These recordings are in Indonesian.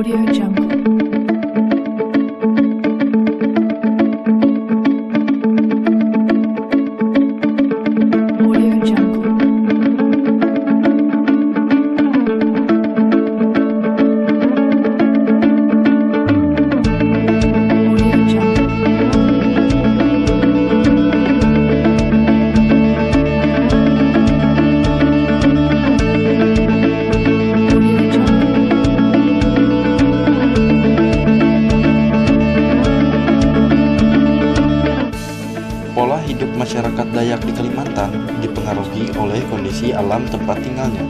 Audio Jungle. Audio Jungle. Audio Jungle. Audio Jungle. Pola hidup masyarakat Dayak di Kalimantan dipengaruhi oleh kondisi alam tempat tinggalnya.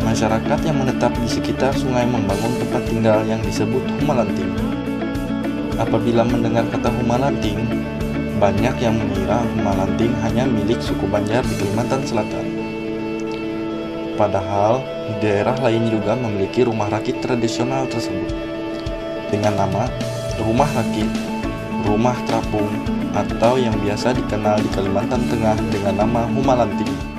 Masyarakat yang menetap di sekitar sungai membangun tempat tinggal yang disebut Humalanting. Apabila mendengar kata Humalanting, banyak yang mengira Humalanting hanya milik suku Banjar di Kalimantan Selatan. Padahal, daerah lain juga memiliki rumah rakit tradisional tersebut dengan nama rumah rakit, rumah terapung, atau yang biasa dikenal di Kalimantan Tengah dengan nama Humalanting.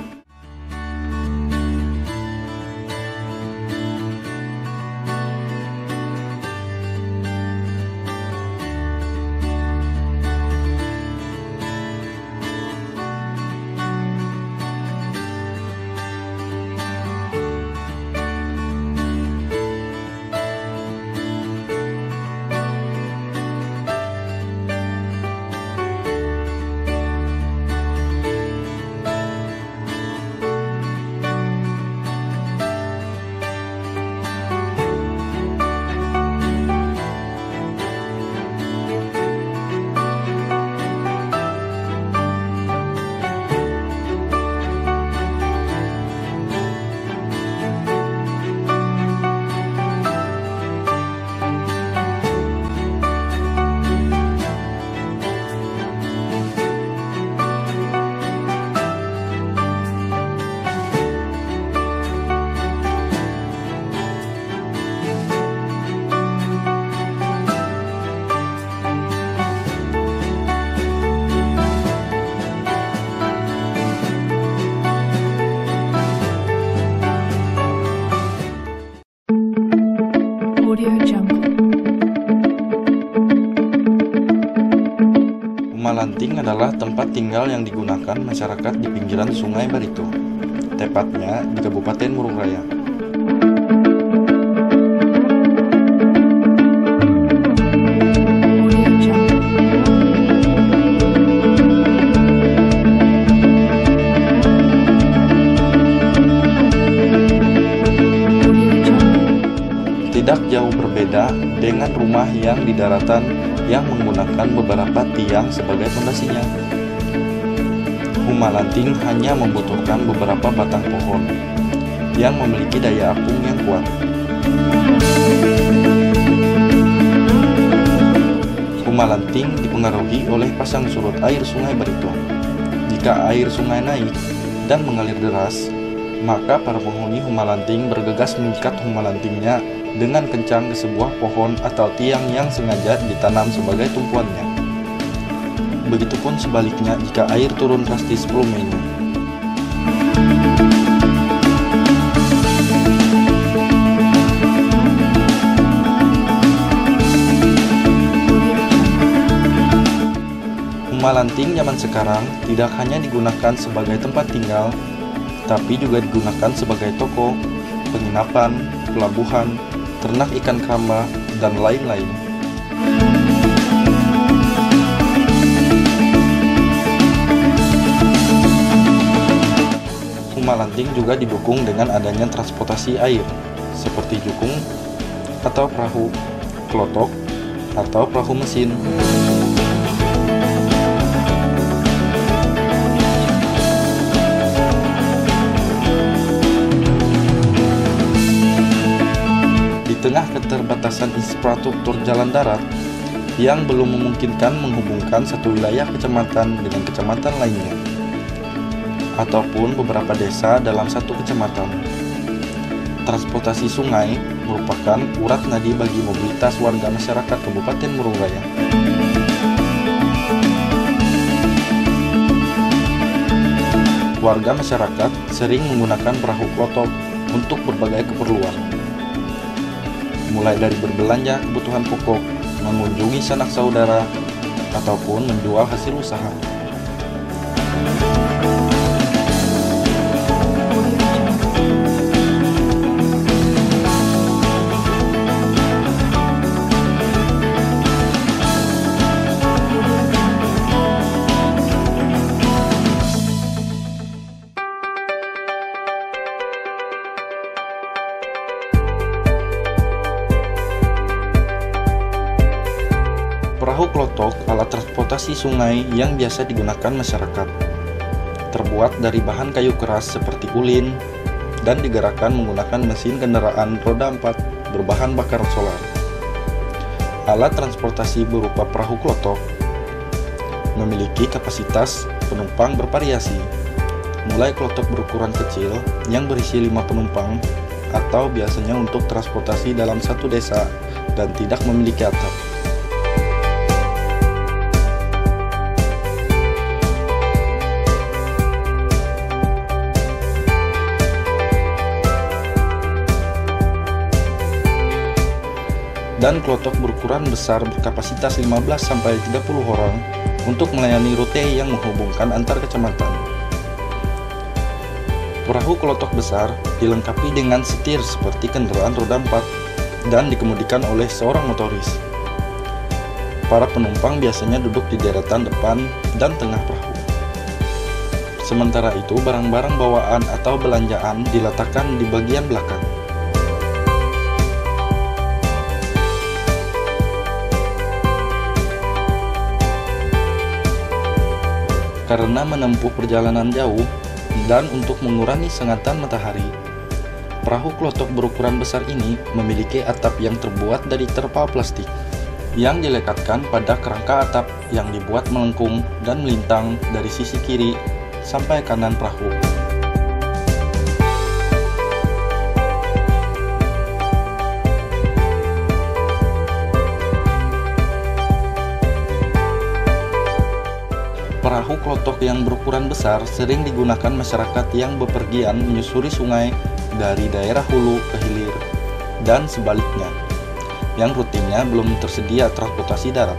Audio Jungle. Humalanting adalah tempat tinggal yang digunakan masyarakat di pinggiran Sungai Barito, tepatnya di Kabupaten Murung Raya. Audio Jungle. Audio Jungle. Tidak jauh berbeda dengan rumah yang di daratan yang menggunakan beberapa tiang sebagai pondasinya. Humalanting hanya membutuhkan beberapa batang pohon yang memiliki daya apung yang kuat. Humalanting dipengaruhi oleh pasang surut air Sungai Barito. Jika air sungai naik dan mengalir deras, maka para penghuni Humalanting bergegas mengikat Humalantingnya dengan kencang ke sebuah pohon atau tiang yang sengaja ditanam sebagai tumpuannya. Begitupun sebaliknya jika air turun drastis volumenya. Humalanting zaman sekarang tidak hanya digunakan sebagai tempat tinggal, tapi juga digunakan sebagai toko, penginapan, pelabuhan, ternak ikan keramba, dan lain-lain. Humalanting juga didukung dengan adanya transportasi air, seperti jukung atau perahu, klotok, atau perahu mesin. Di tengah keterbatasan infrastruktur jalan darat yang belum memungkinkan menghubungkan satu wilayah kecamatan dengan kecamatan lainnya, ataupun beberapa desa dalam satu kecamatan, transportasi sungai merupakan urat nadi bagi mobilitas warga masyarakat Kabupaten Murung Raya. Warga masyarakat sering menggunakan perahu klotok untuk berbagai keperluan, mulai dari berbelanja kebutuhan pokok, mengunjungi sanak saudara, ataupun menjual hasil usaha. Perahu klotok alat transportasi sungai yang biasa digunakan masyarakat. Terbuat dari bahan kayu keras seperti ulin dan digerakkan menggunakan mesin kendaraan roda 4 berbahan bakar solar. Alat transportasi berupa perahu klotok memiliki kapasitas penumpang bervariasi, mulai klotok berukuran kecil yang berisi 5 penumpang atau biasanya untuk transportasi dalam satu desa dan tidak memiliki atap. Dan klotok berukuran besar berkapasitas 15-30 orang untuk melayani rute yang menghubungkan antar kecamatan. Perahu klotok besar dilengkapi dengan setir seperti kendaraan roda 4 dan dikemudikan oleh seorang motoris. Para penumpang biasanya duduk di deretan depan dan tengah perahu. Sementara itu, barang-barang bawaan atau belanjaan diletakkan di bagian belakang. Karena menempuh perjalanan jauh dan untuk mengurangi sengatan matahari, perahu klotok berukuran besar ini memiliki atap yang terbuat dari terpal plastik yang dilekatkan pada kerangka atap yang dibuat melengkung dan melintang dari sisi kiri sampai kanan perahu. Perahu klotok yang berukuran besar sering digunakan masyarakat yang bepergian menyusuri sungai dari daerah hulu ke hilir dan sebaliknya, yang rutinnya belum tersedia transportasi darat.